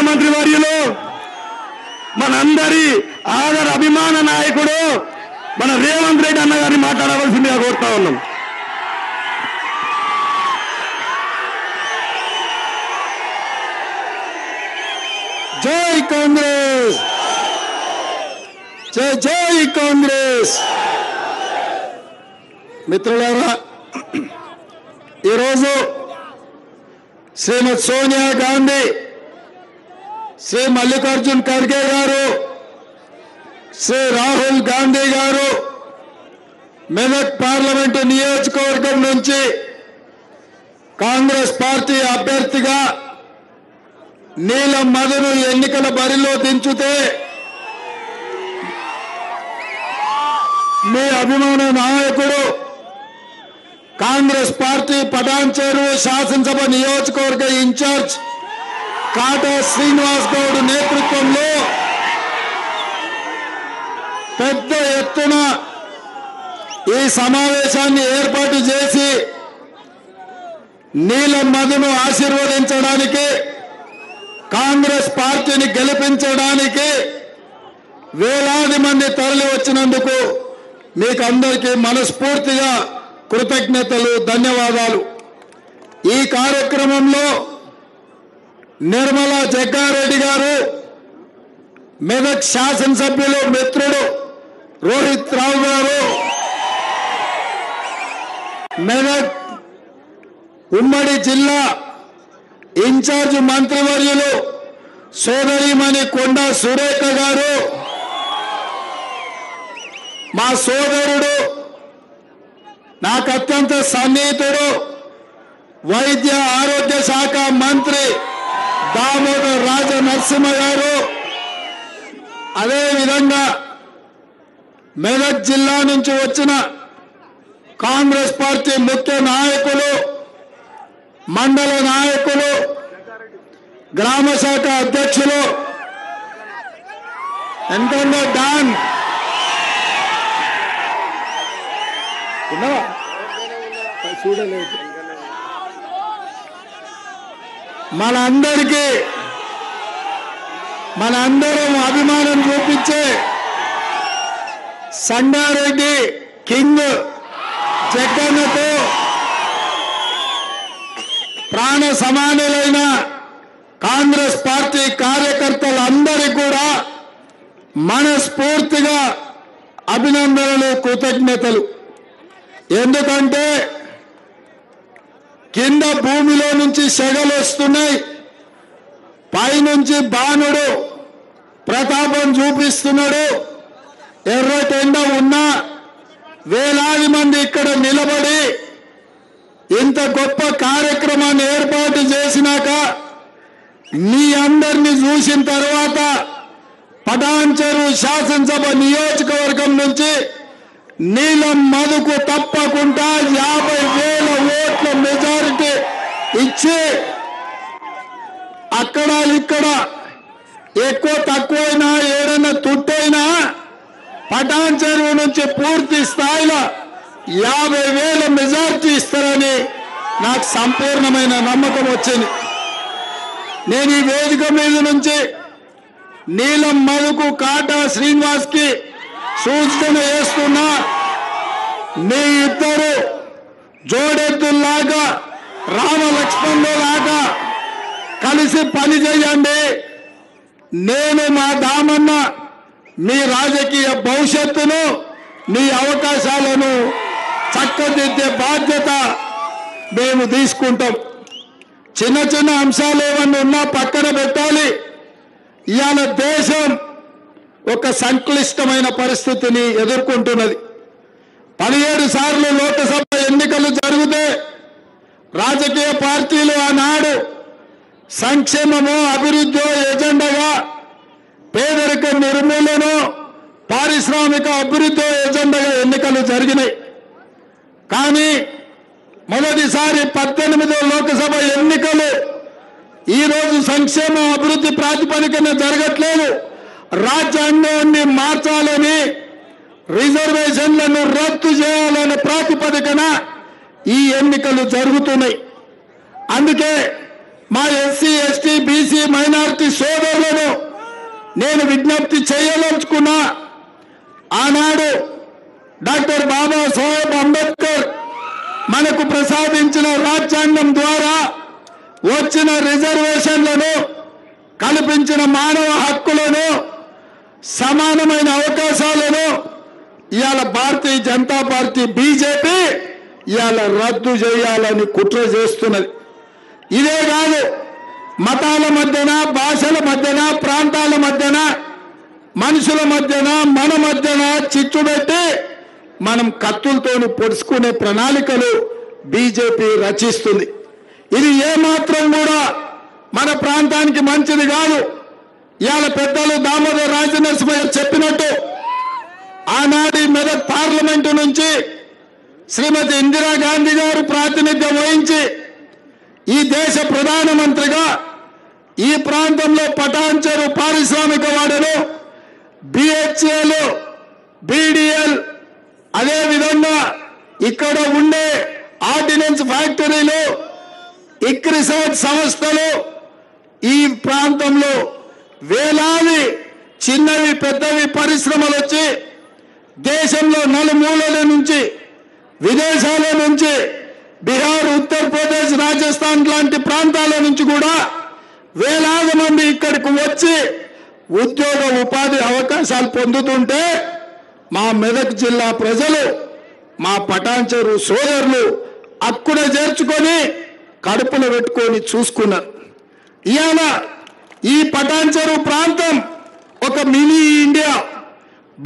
ముఖ్యమంత్రి వర్యులు మనందరి ఆదర అభిమాన నాయకుడు మన రేవంత్ రెడ్డి అన్న గారిని మాట్లాడవలసిందిగా కోరుతా ఉన్నాం. జై కాంగ్రెస్, జై జై కాంగ్రెస్. మిత్రులారా, ఈరోజు శ్రీమతి సోనియా గాంధీ, శ్రీ మల్లికార్జున్ ఖర్గే గారు, శ్రీ రాహుల్ గాంధీ గారు మెదక్ పార్లమెంటు నియోజకవర్గం నుంచి కాంగ్రెస్ పార్టీ అభ్యర్థిగా నీలం మధును ఎన్నికల బరిలో దించితే మీ అభిమాన నాయకుడు కాంగ్రెస్ పార్టీ పటాన్చేరు శాసనసభ నియోజకవర్గ ఇన్ఛార్జ్ కాటా శ్రీనివాస్ గౌడ్ నేతృత్వంలో పెద్ద ఎత్తున ఈ సమావేశాన్ని ఏర్పాటు చేసి నీలం మధును ఆశీర్వదించడానికి, కాంగ్రెస్ పార్టీని గెలిపించడానికి వేలాది మంది తరలి వచ్చినందుకు మీకు అందరికీ మనస్ఫూర్తిగా కృతజ్ఞతలు, ధన్యవాదాలు. ఈ కార్యక్రమంలో నిర్మలా జగ్గారెడ్డి గారు, మెదక్ శాసనసభ్యులు మిత్రుడు రోహిత్ రావు గారు, మెదక్ ఉమ్మడి జిల్లా ఇన్ఛార్జ్ మంత్రివర్యులు సోదరిమణి కొండా సురేఖ గారు, మా సోదరుడు, నాకు అత్యంత సన్నిహితుడు, వైద్య ఆరోగ్య శాఖ మంత్రి దామోదర్ రాజ నరసింహ గారు, అదేవిధంగా మెదక్ జిల్లా నుంచి వచ్చిన కాంగ్రెస్ పార్టీ ముఖ్య నాయకులు, మండల నాయకులు, గ్రామ శాఖ అధ్యక్షులు, ఎంతలో డాన్ చూడలేదు, మనందరం అభిమానం చూపించే సంగారెడ్డి కింగ్ జగన్తో ప్రాణ సమానులైన కాంగ్రెస్ పార్టీ కార్యకర్తలందరికీ కూడా మనస్ఫూర్తిగా అభినందనలు, కృతజ్ఞతలు. ఎందుకంటే కింద భూమిలో నుంచి సెగలు వస్తున్నాయి, పైనుంచి బాణుడు ప్రతాపం చూపిస్తున్నాడు. ఎర్రటెండ ఉన్నా వేలాది మంది ఇక్కడ నిలబడి ఇంత గొప్ప కార్యక్రమాన్ని ఏర్పాటు చేసినాక మీ అందరినీ చూసిన తర్వాత పటాన్చెరు శాసనసభ నియోజకవర్గం నుంచి నీలం మధుకు తప్పకుండా 50,000 ఓట్ల మెజారిటీ ఇచ్చి, అక్కడ ఇక్కడ ఎక్కువ తక్కువైనా ఏదైనా తుట్టైనా పటాన్చెరు నుంచి పూర్తి స్థాయిలో 50,000 మెజారిటీ ఇస్తారని నాకు సంపూర్ణమైన నమ్మకం వచ్చింది. నేను ఈ వేదిక మీద నుంచి నీలం మధుకు, కాటా శ్రీనివాస్ కి సూచన చేస్తున్నా, మీ ఇద్దరు జోడెద్దుల్లాగా, రామ లక్ష్మణులాగా కలిసి పని చేయండి. నేను మా దామన్న మీ రాజకీయ భవిష్యత్తును, మీ అవకాశాలను చక్కదిద్దే బాధ్యత మేము తీసుకుంటాం. చిన్న చిన్న అంశాలు ఏమన్నా ఉన్నా పక్కన పెట్టాలి. ఇవాళ దేశం ఒక సంక్లిష్టమైన పరిస్థితిని ఎదుర్కొంటున్నది. 17 సార్లు లోక్సభ ఎన్నికలు జరిగితే రాజకీయ పార్టీలు ఆనాడు సంక్షేమము, అభివృద్ధి ఎజెండాగా, పేదరిక నిర్మూలన, పారిశ్రామిక అభివృద్ధి ఎజెండాగా ఎన్నికలు జరిగినాయి. కానీ మొదటిసారి 18వ లోక్సభ ఎన్నికలు ఈరోజు సంక్షేమ అభివృద్ధి ప్రాతిపదికన జరగట్లేదు. రాజ్యాంగాన్ని మార్చాలని, రిజర్వేషన్లను రద్దు చేయాలనే ప్రాతిపదికన ఈ ఎన్నికలు జరుగుతున్నాయి. అందుకే మా ఎస్సీ ఎస్టీ బీసీ మైనారిటీ సోదరులను నేను విజ్ఞప్తి చేయదలుచుకున్నా. ఆనాడు డాక్టర్ బాబాసాహెబ్ అంబేద్కర్ మనకు ప్రసాదించిన రాజ్యాంగం ద్వారా వచ్చిన రిజర్వేషన్లను, కల్పించిన మానవ హక్కులను, సమానమైన అవకాశాలను ఇవాళ భారతీయ జనతా పార్టీ బీజేపీ ఇవాళ రద్దు చేయాలని కుట్ర చేస్తున్నది. ఇదే కాదు, మతాల మధ్యన, భాషల మధ్యన, ప్రాంతాల మధ్యన, మనుషుల మధ్యన, మన మధ్యన చిచ్చు పెట్టి మనం కత్తులతోని పొడుచుకునే ప్రణాళికలు బీజేపీ రచిస్తుంది. ఇది ఏమాత్రం కూడా మన ప్రాంతానికి మంచిది కాదు. ఇవాళ పెద్దలు దామోదర్ రాజనరసింహయ్య చెప్పినట్టు ఆనాటి మెదక్ పార్లమెంటు నుంచి శ్రీమతి ఇందిరాగాంధీ గారు ప్రాతినిధ్యం వహించి ఈ దేశ ప్రధానమంత్రిగా ఈ ప్రాంతంలో పటాన్చెరు పారిశ్రామిక వాడను, బిహెచ్ఎల్, బీడీఎల్, అదేవిధంగా ఇక్కడ ఉండే ఆర్డినెన్స్ ఫ్యాక్టరీలు, ఇక్రిసాట్ సంస్థలు, ఈ ప్రాంతంలో వేలాది చిన్నవి పెద్దవి పరిశ్రమలు వచ్చి దేశంలో నలుమూలల నుంచి, విదేశాల నుంచి, బీహార్, ఉత్తరప్రదేశ్, రాజస్థాన్ లాంటి ప్రాంతాల నుంచి కూడా వేలాది మంది ఇక్కడికి వచ్చి ఉద్యోగ ఉపాధి అవకాశాలు పొందుతుంటే మా మెదక్ జిల్లా ప్రజలు, మా పటాన్చెరు సోదరులు అక్కున చేర్చుకొని కడుపులో పెట్టుకొని చూసుకున్నారు. ఇవాళ ఈ పటాన్చెరు ప్రాంతం ఒక మినీ ఇండియా.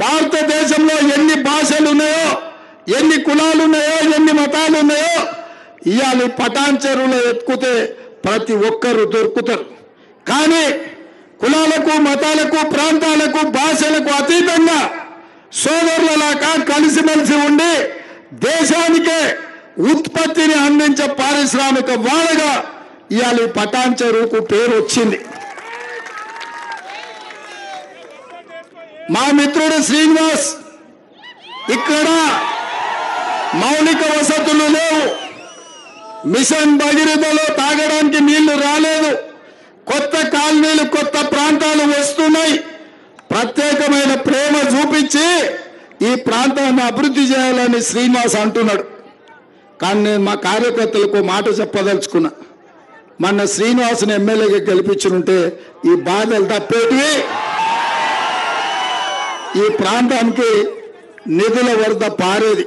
భారతదేశంలో ఎన్ని భాషలు ఉన్నాయో, ఎన్ని కులాలు ఉన్నాయో, ఎన్ని మతాలు ఉన్నాయో ఇవాళ పటాన్చెరులో ఎత్తుకుతే ప్రతి ఒక్కరు దొరుకుతారు. కానీ కులాలకు, మతాలకు, ప్రాంతాలకు, భాషలకు అతీతంగా సోదరులలాగా కలిసిమెలిసి ఉండి దేశానికే ఉత్పత్తిని అందించే పారిశ్రామిక వాడగా ఇవాళ పటాన్చెరుకు పేరు వచ్చింది. మా మిత్రుడు శ్రీనివాస్, ఇక్కడ మౌలిక వసతులు లేవు, మిషన్ భగీరథలో తాగడానికి నీళ్లు రాలేదు, కొత్త కాలనీలు, కొత్త ప్రాంతాలు వస్తున్నాయి. ప్రత్యేకమైన ప్రేమ చూపించి ఈ ప్రాంతాన్ని అభివృద్ధి చేయాలని శ్రీనివాస్ అంటున్నాడు. కానీ నేను మా కార్యకర్తలకు మాట చెప్పదలుచుకున్నా. మొన్న శ్రీనివాస్ని ఎమ్మెల్యేగా గెలిపించుంటే ఈ బాధలు తప్పేటివి, ఈ ప్రాంతానికి నిధుల వరద పారేది.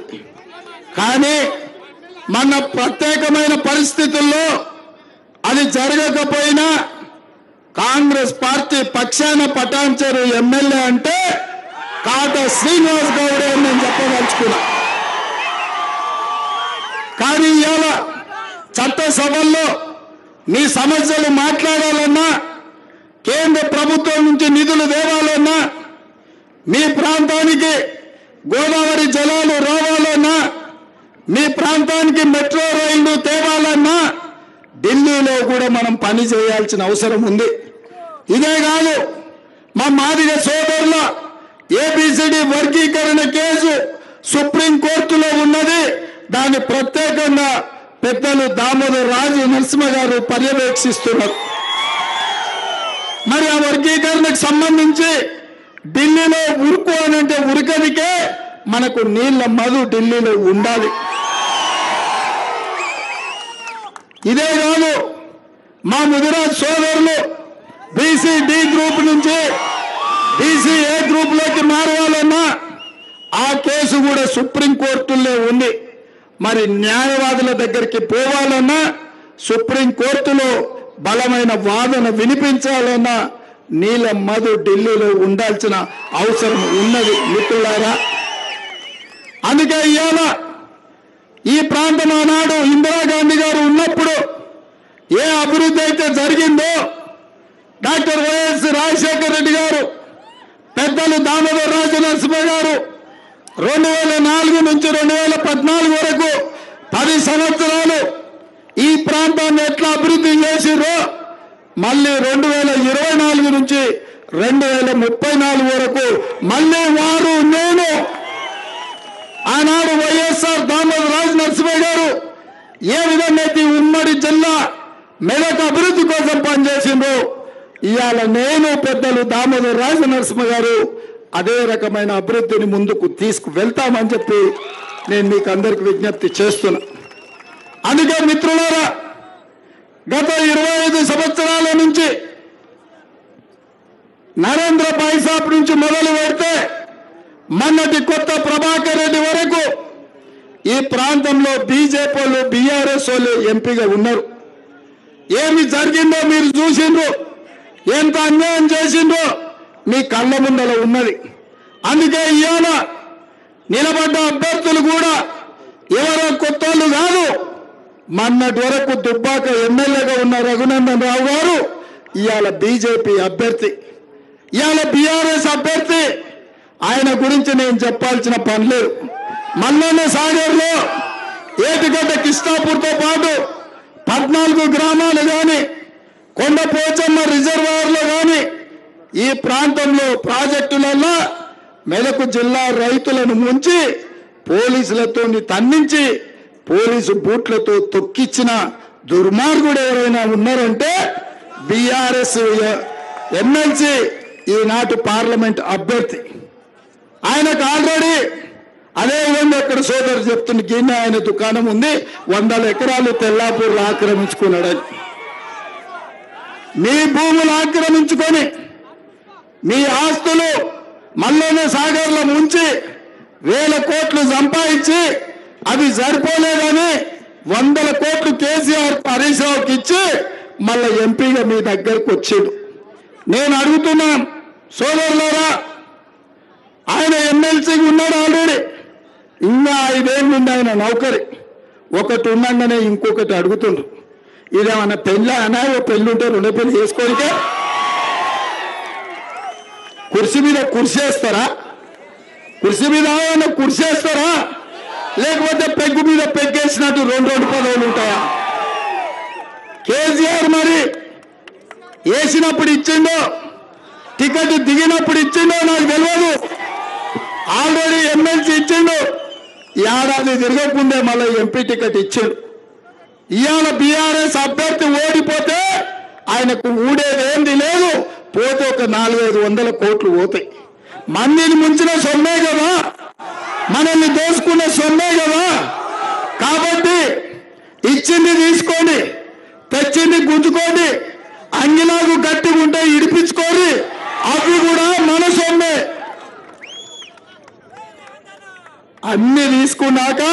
కానీ మన ప్రత్యేకమైన పరిస్థితుల్లో అది జరగకపోయినా కాంగ్రెస్ పార్టీ పక్షాన పటాన్చెరు ఎమ్మెల్యే అంటే కాట శ్రీనివాస్ గౌడే అని నేను చెప్పదలుచుకున్నా. కానీ ఇవాళ చట్టసభల్లో మీ సమస్యలు మాట్లాడాలన్నా, కేంద్ర ప్రభుత్వం నుంచి నిధులు తేవాలన్నా, మీ ప్రాంతానికి గోదావరి జలాలు రావాలన్నా, మీ ప్రాంతానికి మెట్రో రైళ్లు తేవాలన్నా ఢిల్లీలో కూడా మనం పని చేయాల్సిన అవసరం ఉంది. ఇదే కాదు, మా మాదిగ సోదరుల ఏబిసిడి వర్గీకరణ కేసు సుప్రీంకోర్టులో ఉన్నది. దాన్ని ప్రత్యేకంగా పెద్దలు దామోదర్ రాజు నరసింహ గారు పర్యవేక్షిస్తున్నారు. మరి ఆ వర్గీకరణకు సంబంధించి ఢిల్లీలో ఉరుకు అని అంటే ఉరకనికే మనకు నీళ్ల మధు ఢిల్లీలో ఉండాలి. ఇదే కాదు, మా ముదిరాజ్ సోదరులు బీసీ డి గ్రూప్ నుంచి బీసీ ఏ గ్రూప్ లోకి మారాలన్నా ఆ కేసు కూడా సుప్రీంకోర్టులో ఉంది. మరి న్యాయవాదుల దగ్గరికి పోవాలన్నా, సుప్రీంకోర్టులో బలమైన వాదన వినిపించాలన్నా నీల మధు ఢిల్లీలో ఉండాల్సిన అవసరం ఉన్నది మిత్రులారా. అందుకే ఇవాళ ఈ ప్రాంతం ఆనాడు ఇందిరాగాంధీ గారు ఉన్నప్పుడు ఏ అభివృద్ధి అయితే జరిగిందో డాక్టర్ వైఎస్ రాజశేఖర రెడ్డి గారు, పెద్దలు దామోదర్ రాజనరసింహ గారు 2004 నుంచి 2014 వరకు 10 సంవత్సరాలు ఈ ప్రాంతాన్ని ఎట్లా అభివృద్ధి చేసిరో మళ్ళీ 2024 నుంచి 2034 వరకు మళ్ళీ వారు, నేను, ఆనాడు వైఎస్ఆర్ దామోదర్ రాజనరసింహ గారు ఏ విధంగా ఉమ్మడి జిల్లా మెదక్ అభివృద్ధి ఇవాళ నేను పెద్దలు దామోదర్ రాజనరసింహ గారు అదే రకమైన అభివృద్ధిని ముందుకు తీసుకువెళ్తామని చెప్పి నేను మీకు అందరికి విజ్ఞప్తి చేస్తున్నా. అందుకే మిత్రులారా, గత 25 సంవత్సరాల నుంచి నరేంద్ర భాయ్సాబ్ నుంచి మొదలు పెడితే మొన్నటి కొత్త ప్రభాకర్ రెడ్డి వరకు ఈ ప్రాంతంలో బీజేపీ వాళ్ళు బీఆర్ఎస్ వాళ్ళు ఎంపీగా ఉన్నారు. ఏమి జరిగిందో మీరు చూసిండ్రు, ఎంత అన్యాయం చేసిండ్రో మీ కళ్ళ ముందర ఉన్నది. అందుకే ఇవాళ నిలబడ్డ అభ్యర్థులు కూడా ఎవరో కొత్తోళ్ళు కాదు. మొన్నటి వరకు దుబ్బాక ఎమ్మెల్యేగా ఉన్న రఘునందన్ రావు గారు ఇవాళ బీజేపీ అభ్యర్థి, ఇవాళ బీఆర్ఎస్ అభ్యర్థి. ఆయన గురించి నేను చెప్పాల్సిన పని లేదు. మల్లన్న సాగర్లో ఏటిగడ్డ కిష్టాపూర్తో పాటు 14 గ్రామాలు కానీ, కొండపోచమ్మ రిజర్వాయర్లో కానీ, ఈ ప్రాంతంలో ప్రాజెక్టులలో మెదక్ జిల్లా రైతులను ముంచి పోలీసులతో తన్నించి పోలీసు బూట్లతో తొక్కిచ్చిన దుర్మార్గుడు ఎవరైనా ఉన్నారంటే బీఆర్ఎస్ ఎమ్మెల్సీ, ఈనాటి పార్లమెంట్ అభ్యర్థి. ఆయనకు ఆల్రెడీ అదే విధంగా ఇక్కడ సోదరు చెప్తున్న గిన్నె ఆయన దుకాణం ఉంది, 100 ఎకరాలు తెల్లాపూర్లో ఆక్రమించుకున్నాడని. మీ భూములు ఆక్రమించుకొని మీ ఆస్తులు మల్లన్న సాగర్లో ముంచి 1000 కోట్లు సంపాదించి అవి సరిపోలేదని 100 కోట్లు కేసీఆర్ హరీష్ రావుకి ఇచ్చి మళ్ళీ ఎంపీగా మీ దగ్గరకు వచ్చాడు. నేను అడుగుతున్నా సోదరులారా, ఆయన ఎమ్మెల్సీకి ఉన్నాడు ఆల్రెడీ, ఇంకా 5 ఏళ్ళు ఉంది ఆయన నౌకరి. ఒకటి ఉండగానే ఇంకొకటి అడుగుతుండ్రు. ఇదేమన్నా పెళ్ళి అనా, ఓ పెళ్ళి ఉంటే 2 పెళ్లి చేసుకోనికే కుర్చీ మీద కుర్చేస్తారా? కుర్చీ మీద ఏమన్నా కుర్చేస్తారా? లేకపోతే పెగ్గు మీద పెగ్గేసినట్టు 2 పదవులు ఉంటాయా? కేసీఆర్ మరి వేసినప్పుడు ఇచ్చిండో, టికెట్ దిగినప్పుడు ఇచ్చిండో నాకు తెలియదు. ఆల్రెడీ ఎమ్మెల్సీ ఇచ్చిండు, ఏడాది తిరగకుండే మళ్ళీ ఎంపీ టికెట్ ఇచ్చాడు. ఇవాళ బీఆర్ఎస్ అభ్యర్థి ఓడిపోతే ఆయనకు ఊడేదేంది లేదు, పోతే ఒక 400-500 కోట్లు పోతాయి. మందిని ముంచిన సొమ్మే కదా, మనల్ని దోసుకున్న సొమ్మే కదా. కాబట్టి ఇచ్చింది తీసుకోండి, తెచ్చింది గుంజుకోండి, అంగిలాగు గట్టిగా ఉంటే ఇడిపించుకోండి, అవి కూడా మన సొమ్మే. అన్ని తీసుకున్నాక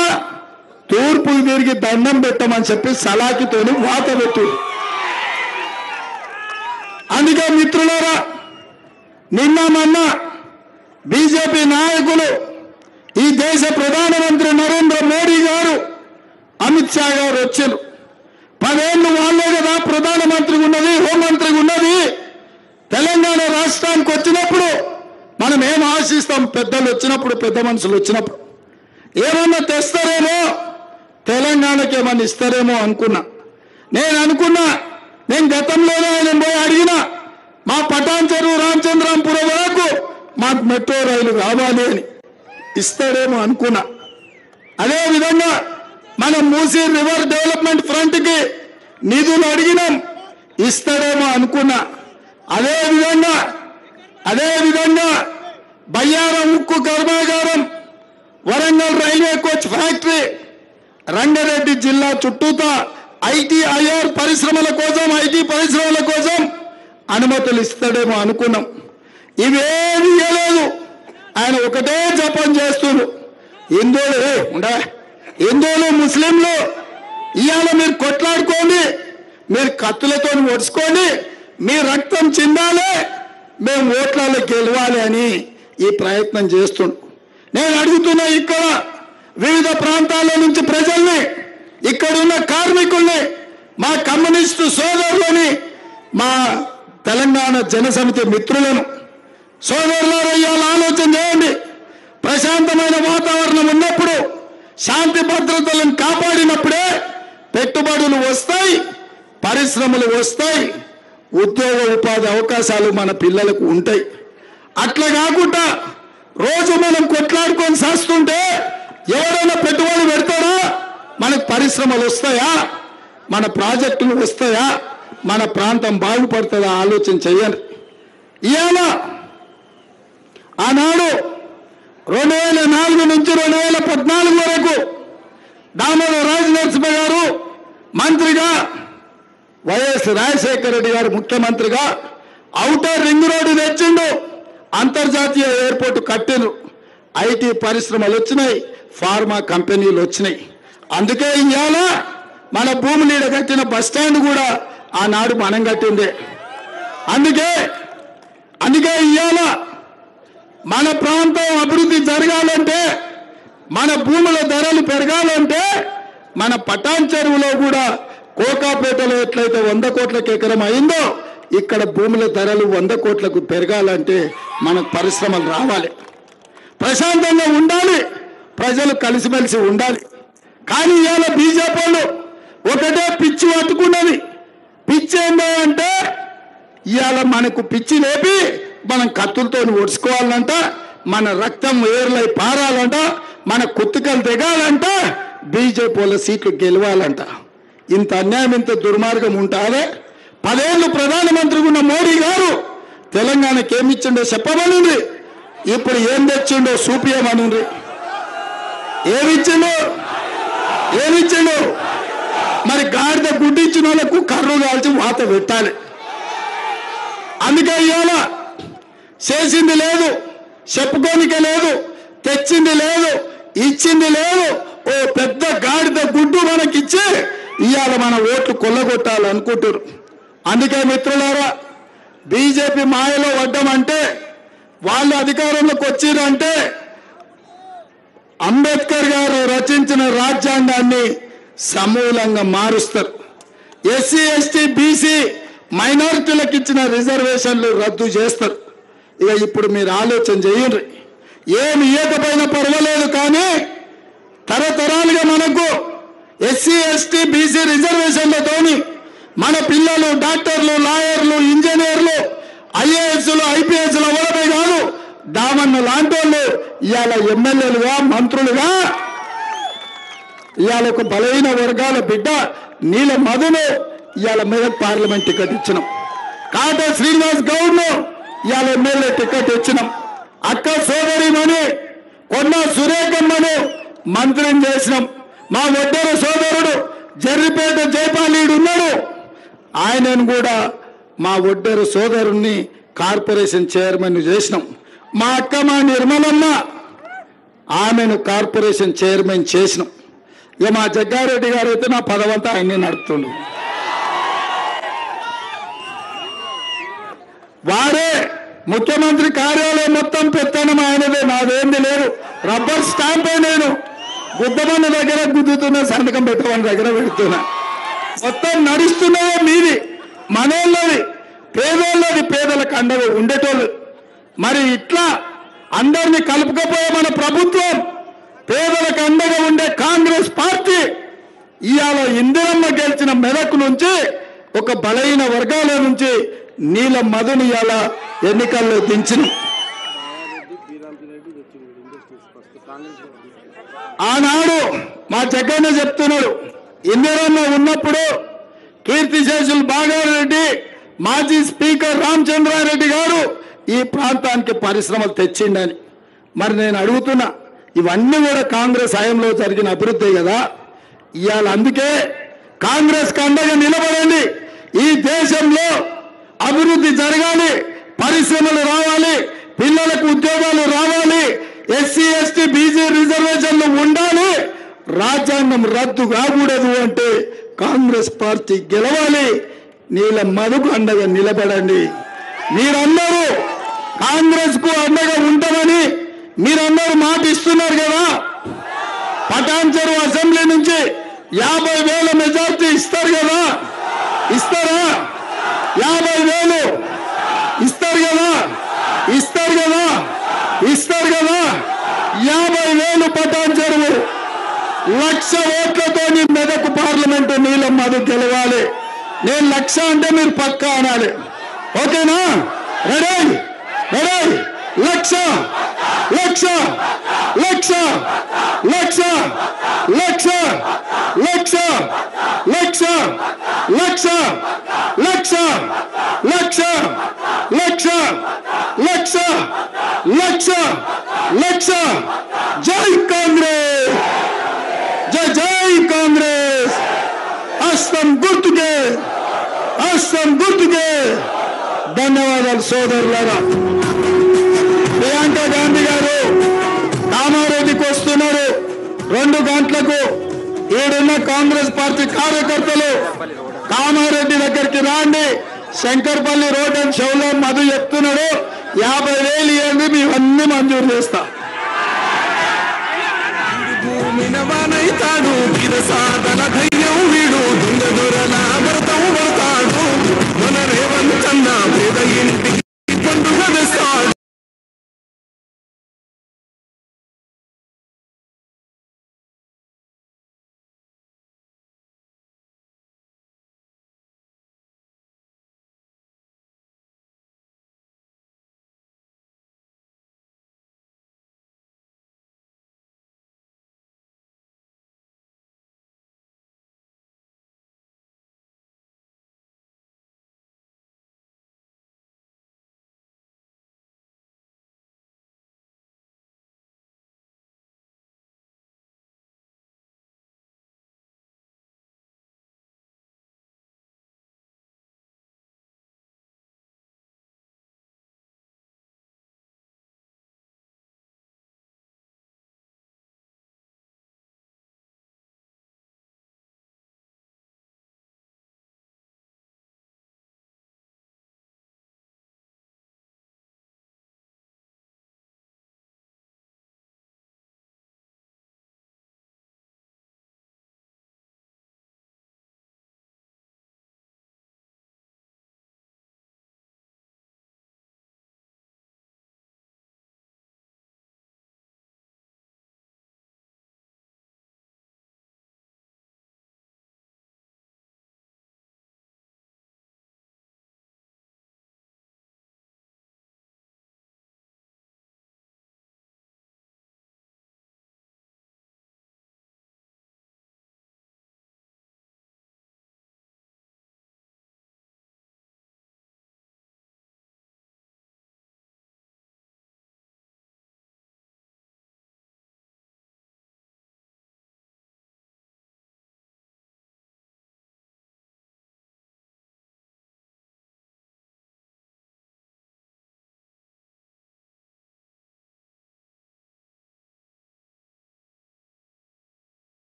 తూర్పుకు తిరిగి దండం పెట్టమని చెప్పి సలాకితోని వాత పెట్టు. అందుకే మిత్రులారా, నిన్న మొన్న బీజేపీ నాయకులు, ఈ దేశ ప్రధానమంత్రి నరేంద్ర మోడీ గారు, అమిత్ షా గారు వచ్చారు. 10 ఏళ్ళు వాళ్ళే కదా ప్రధానమంత్రి ఉన్నది, హోంమంత్రి ఉన్నది. తెలంగాణ రాష్ట్రానికి వచ్చినప్పుడు మనం ఏం ఆశిస్తాం? పెద్దలు వచ్చినప్పుడు, పెద్ద మనుషులు వచ్చినప్పుడు ఏమన్నా తెస్తారేమో, తెలంగాణకి ఏమన్నా ఇస్తారేమో అనుకున్నా. నేను గతంలోనే ఆయన పోయి అడిగినా, మా పటాన్ చెరువు రామచంద్రాంపురం వరకు మాకు మెట్రో రైలు కావాలి అని. ఇస్తాడేమో అనుకున్నా. అదేవిధంగా మనం మూసీ రివర్ డెవలప్మెంట్ ఫ్రంట్కి నిధులు అడిగినాం, ఇస్తాడేమో అనుకున్నా. అదేవిధంగా బయ్యారం ఉక్కు కర్మాగారం, Warangal railway coach factory, Rangareddy జిల్లా చుట్టూతా ఐటీ పరిశ్రమల కోసం అనుమతులు ఇస్తాడేమో అనుకున్నాం. ఇవేమీ ఇవ్వలేదు. ఆయన ఒకటే జపం చేస్తున్నారు, హిందువులు ముస్లింలు ఇవాళ మీరు కొట్లాడుకోండి, మీరు కత్తులతో ఒడుచుకోండి, మీ రక్తం చిందాలి, మేము ఓట్లలో గెలవాలి అని ఈ ప్రయత్నం చేస్తుండ్రు. నేను అడుగుతున్నా, ఇక్కడ వివిధ ప్రాంతాల నుంచి ప్రజల్ని, ఇక్కడున్న కార్మికుల్ని, మా కమ్యూనిస్టు సోదరులని, మా తెలంగాణ జనసమితి మిత్రులను, సోదరులారా, ఇవాళ ఆలోచన చేయండి. ప్రశాంతమైన వాతావరణం ఉన్నప్పుడు, శాంతి భద్రతలను కాపాడినప్పుడే పెట్టుబడులు వస్తాయి, పరిశ్రమలు వస్తాయి, ఉద్యోగ ఉపాధి అవకాశాలు మన పిల్లలకు ఉంటాయి. అట్లా కాకుండా రోజు మనం కొట్లాడుకొని చేస్తుంటే ఎవరైనా పెట్టుబడి పెడతాడా? మనకు పరిశ్రమలు వస్తాయా? మన ప్రాజెక్టులు వస్తాయా? మన ప్రాంతం బాగుపడుతుందో ఆలోచన చేయండి. ఇవాళ ఆనాడు 2004 నుంచి 2014 వరకు దామోదర రాజనరసింహ గారు మంత్రిగా, వైఎస్ రాజశేఖర రెడ్డి గారు ముఖ్యమంత్రిగా ఔటర్ రింగ్ రోడ్డు తెచ్చిండు, అంతర్జాతీయ ఎయిర్పోర్ట్ కట్టిండ్రు, ఐటీ పరిశ్రమలు వచ్చినాయి, ఫార్మా కంపెనీలు వచ్చినాయి. అందుకే ఇవాళ మన భూమి నీడ కట్టిన బస్ స్టాండ్ కూడా ఆనాడు మనం కట్టిందే. అందుకే ఇవాళ మన ప్రాంతం అభివృద్ధి జరగాలంటే, మన భూముల ధరలు పెరగాలంటే, మన పటాన్ చెరువులో కూడా కోకాపేటలో ఎట్లయితే 100 కోట్లకు ఎకరం అయిందో ఇక్కడ భూముల ధరలు 100 కోట్లకు పెరగాలంటే మనకు పరిశ్రమలు రావాలి, ప్రశాంతంగా ఉండాలి, ప్రజలు కలిసిమెలిసి ఉండాలి. కానీ ఇవాళ బీజేపీ వాళ్ళు ఒకటే పిచ్చి పట్టుకున్నది. పిచ్చి ఏందో అంటే ఇవాళ మనకు పిచ్చి లేపి మనం కత్తులతో ఒడుచుకోవాలంట, మన రక్తం ఏర్లై పారాలంట, మన కుత్తుకలు దిగాలంట, బీజేపీ వాళ్ళ సీట్లు గెలవాలంట. ఇంత అన్యాయం, ఇంత దుర్మార్గం ఉంటుందే? 10 ఏళ్ళు ప్రధానమంత్రిగా ఉన్న మోడీ గారు తెలంగాణకి ఏమిచ్చిండో చెప్పమనుంది, ఇప్పుడు ఏం తెచ్చిండో చూపియమనుంది. ఏమిచ్చిండు? మరి గాడిద గుడ్డిచ్చిన వాళ్ళకు కర్రు కాల్చి వాత పెట్టాలి. అందుకే ఇవాళ చేసింది లేదు, చెప్పుకోనికే లేదు, తెచ్చింది లేదు, ఇచ్చింది లేదు. ఓ పెద్ద గాడిద గుడ్డు మనకిచ్చి ఇవాళ మన ఓట్లు కొల్లగొట్టాలనుకుంటారు. అందుకే మిత్రులారా, బీజేపీ మాయలో పడ్డామంటే, వాళ్ళు అధికారంలోకి వచ్చిరంటే అంబేద్కర్ గారు రచించిన రాజ్యాంగాన్ని సమూలంగా మారుస్తారు. ఎస్సీ ఎస్టీ బీసీ మైనారిటీలకు ఇచ్చిన రిజర్వేషన్లు రద్దు చేస్తారు. ఇక ఇప్పుడు మీరు ఆలోచన చేయండి, ఏమి ఇవ్వకపోయినా పర్వాలేదు, కానీ తరతరాలుగా మనకు ఎస్సీ ఎస్టీ బీసీ రిజర్వేషన్లతోని మన పిల్లలు డాక్టర్లు, లాయర్లు, ఇంజనీర్లు, ఐఏఎస్లు, ఐపీఎస్లు అవ్వడమే కాదు, దామన్న లాంటి వాళ్ళు ఇవాళ ఎమ్మెల్యేలుగా, మంత్రులుగా, ఇవాళ ఒక బలహీన వర్గాల బిడ్డ నీల మధును ఇవాళ మెదక్ పార్లమెంట్ టికెట్ ఇచ్చినాం. కాట శ్రీనివాస్ గౌడ్ను ఇవాళ ఎమ్మెల్యే టికెట్ ఇచ్చినాం. అక్క సోదరిమని కొన్న సురేఖమ్మను మంత్రిని చేసినాం. మా ఒడ్డెర సోదరుడు జర్రిపేట జైపాలీడు ఉన్నాడు, ఆయనను కూడా మా ఒడ్డెర సోదరుణ్ణి కార్పొరేషన్ చైర్మన్ చేసినాం. మా అక్క మా నిర్మలమ్మ ఆమెను కార్పొరేషన్ చైర్మన్ చేసినాం. ఇక మా జగ్గారెడ్డి గారు అయితే నా పదవంతా ఆయన్ని నడుపుతుండు. వారే ముఖ్యమంత్రి కార్యాలయం మొత్తం పెత్తనం ఆయనదే, నాదేంది లేదు. రబ్బర్ స్టాంపే నేను గుద్దమన్న దగ్గర గుద్దుతున్నా, సంతకం పెట్టమన్న దగ్గర పెడుతున్నా. మొత్తం నడుస్తున్నదే మీది, మనోళ్ళది, పేదోళ్ళది, పేదలకు అండగా ఉండేటోళ్ళు. మరి ఇట్లా అందరినీ కలుపుకపోయే మన ప్రభుత్వం, పేదలకు అండగా ఉండే కాంగ్రెస్ పార్టీ ఇవాళ ఇందిరమ్మ గెలిచిన మెదక్ నుంచి, ఒక బలహీన వర్గాల నుంచి నీల మధుని ఇవాళ ఎన్నికల్లో దించిన. ఆనాడు మా జగన్న చెప్తున్నాడు, ఇందిరమ్మ ఉన్నప్పుడు కీర్తిశేషులు బాగారెడ్డి, మాజీ స్పీకర్ రామచంద్రారెడ్డి గారు ఈ ప్రాంతానికి పరిశ్రమలు తెచ్చిండని. మరి నేను అడుగుతున్నా, ఇవన్నీ కూడా కాంగ్రెస్ హయాంలో జరిగిన అభివృద్ధి కదా. ఇవాళ అందుకే కాంగ్రెస్ కి అండగా నిలబడండి. ఈ దేశంలో అభివృద్ధి జరగాలి, పరిశ్రమలు రావాలి, పిల్లలకు ఉద్యోగాలు రావాలి, ఎస్సీ ఎస్టీ బీసీ రిజర్వేషన్లు ఉండాలి, రాజ్యాంగం రద్దు కాకూడదు అంటే కాంగ్రెస్ పార్టీ గెలవాలి. నీల మధుకు అండగా నిలబడండి. మీరందరూ కాంగ్రెస్ కు అండగా ఉంటామని మీరందరూ మాట ఇస్తున్నారు కదా. పటాన్ చెరువు అసెంబ్లీ నుంచి 50,000 మెజార్టీ ఇస్తారు కదా, ఇస్తారా? 50,000 ఇస్తారు కదా, ఇస్తారు కదా, ఇస్తారు కదా. 50,000 పటాన్ చెరువు 1,00,000 ఓట్లతో మెదక్ పార్లమెంటు నీలం మధు గెలవాలి. నేను 1,00,000 అంటే మీరు పక్కా అనాలి. ఓకేనా? రెడీ? 1,00,000 లక్ష లక్ష లక్ష లక్ష లక్ష లక్ష లక్ష లక్ష లక్ష లక్ష లక్ష లక్ష లక్ష జై కాంగ్రెస్ జై జై కాంగ్రెస్ హస్తం గుర్తుకే హస్తం గుర్తుకే ధన్యవాదాలు సోదరులారా ప్రియాంక గాంధీ గారు కామారెడ్డికి వస్తున్నారు 2 గంటలకు ఈడున్న కాంగ్రెస్ పార్టీ కార్యకర్తలు కామారెడ్డి దగ్గరికి రాండి శంకర్పల్లి రోడ్ అండ్ షోలో మధు చెప్తున్నాడు 50,000 ఇవ్వండి మేమన్నీ మంజూరు చేస్తాం